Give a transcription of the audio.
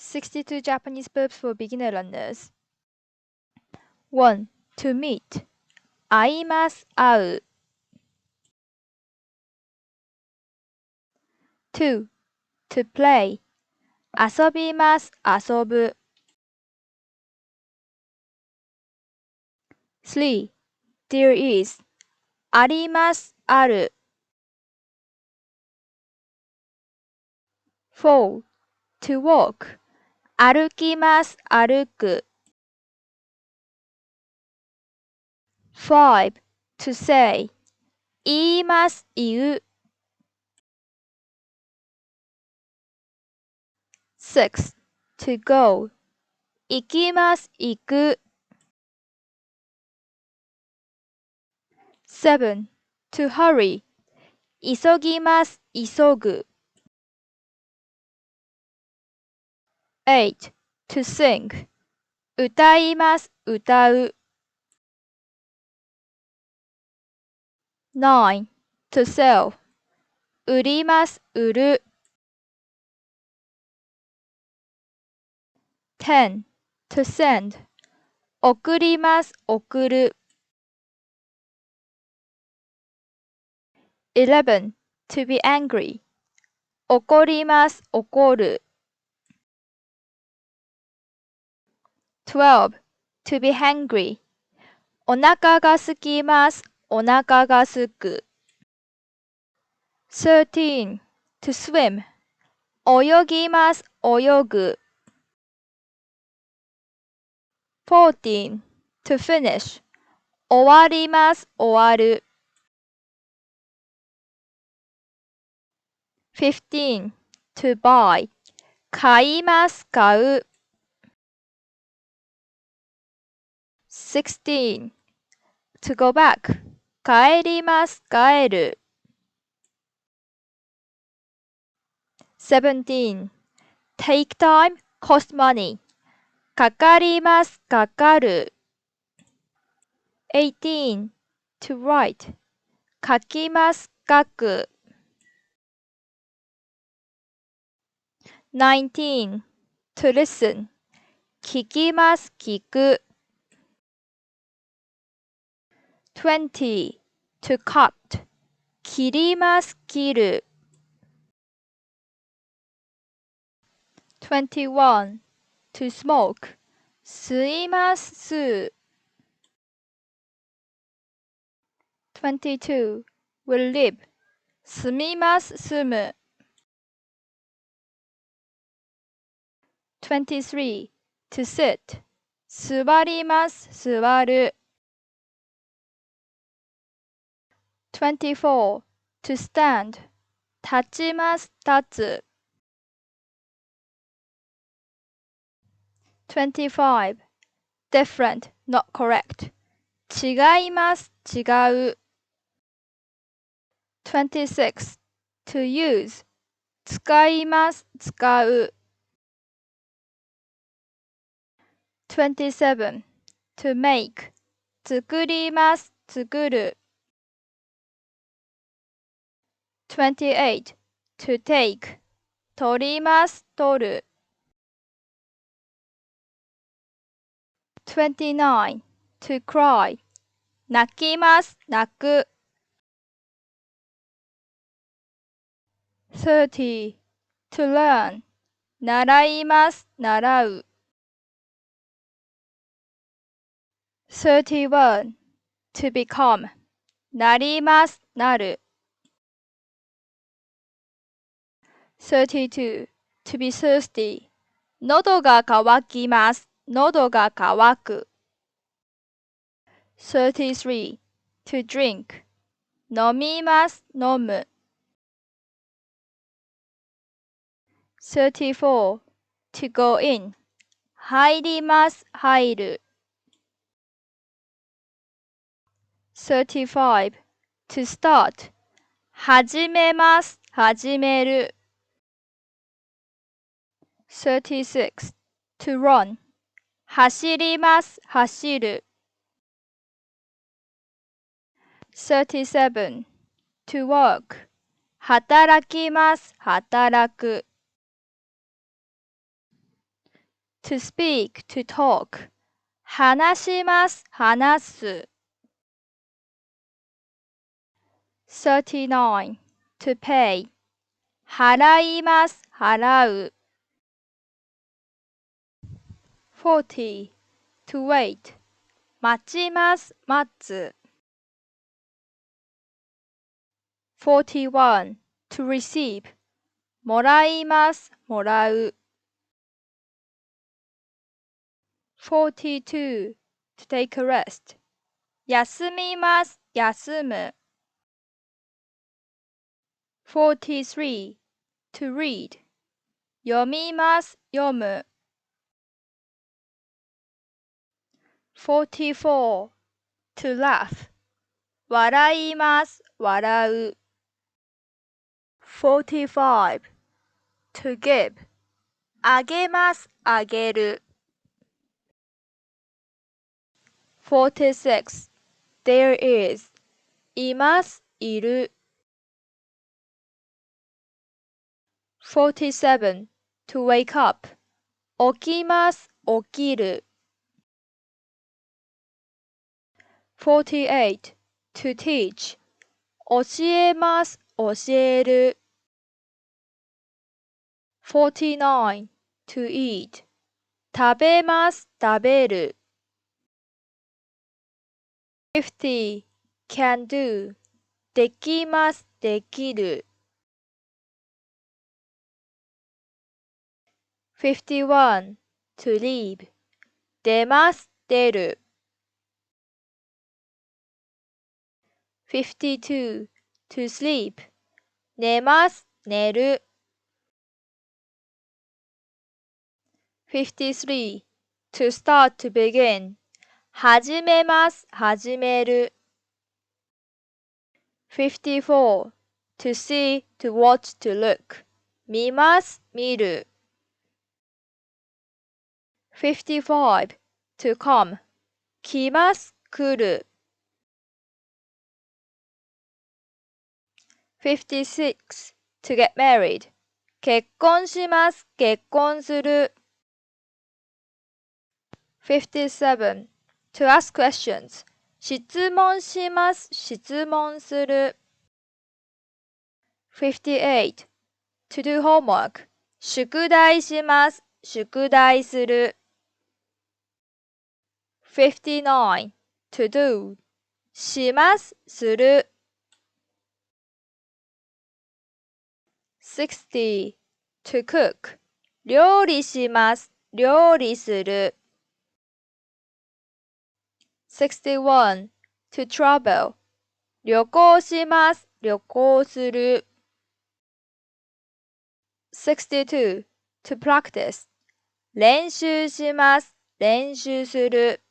62 Japanese verbs for beginner learners. 1. To meet. 会います、会う。2. To play. 遊びます、遊ぶ。3. There is. あります、ある。4. To walk. 歩きます、歩く。5. To say. 言います、言う。6. To go. 行きます、行く。7. To hurry. 急ぎます、急ぐ。8. To sing. 歌います、歌う。9. To sell. 売ります、売る。10. To send. 送ります、送る。11. To be angry. 怒ります、怒る。12. To be hungry. お腹が空きます、お腹が空く。13. To swim. 泳ぎます、泳ぐ。14. To finish. 終わります、終わる。15. To buy. 買います、買う。16. To go back. 帰ります、帰る。17. Take time, cost money. かかります、かかる。18. To write. 書きます、書く。19. To listen. 聞きます、聞く。20. To cut. 切ります、切る。21. To smoke. 吸います、吸う。22. Will live. 住みます、住む。23. To sit. 座ります、座る。24. To stand. 立ちます、立つ。25. Different, not correct. 違います、違う。26. To use. 使います、使う。27. To make. 作ります、作る。28. To take. 取ります、取る。29. To cry. 泣きます、泣く。30. To learn. 習います、習う。31. To become. なります、なる。32. To be thirsty. 喉が渇きます、喉が渇く。33. To drink. 飲みます、飲む。34. To go in. 入ります、入る。35. To start. 始めます、始める。36. To run. 走ります、走る。37. To work. 働きます、働く。to speak, to talk. 話します、話す。39. To pay. 払います、払う。40. To wait. 待ちます、待つ。41. To receive. もらいます、もらう。42. To take a rest. 休みます、休む。43. To read. 読みます、読む。44. To laugh. 笑います、笑う。45. To give. あげます、あげる。46. There is. います、いる。47. To wake up. 起きます、起きる。48. To teach. 教えます、教える。49. To eat. 食べます、食べる。50. Can do. できます、できる。51. To leave. 出ます、出る。52. To sleep. 寝ます、寝る。53. To start, to begin. 始めます、始める。54. To see, to watch, to look. 見ます、見る。55. To come. 来ます、来る。56. To get married. 結婚します、結婚する。57. To ask questions. 質問します、質問する。58. To do homework. 宿題します、宿題する。59. To do. します、する。60. To cook. 料理します、料理する。61. To travel. 旅行します、旅行する。62. To practice. 練習します、練習する。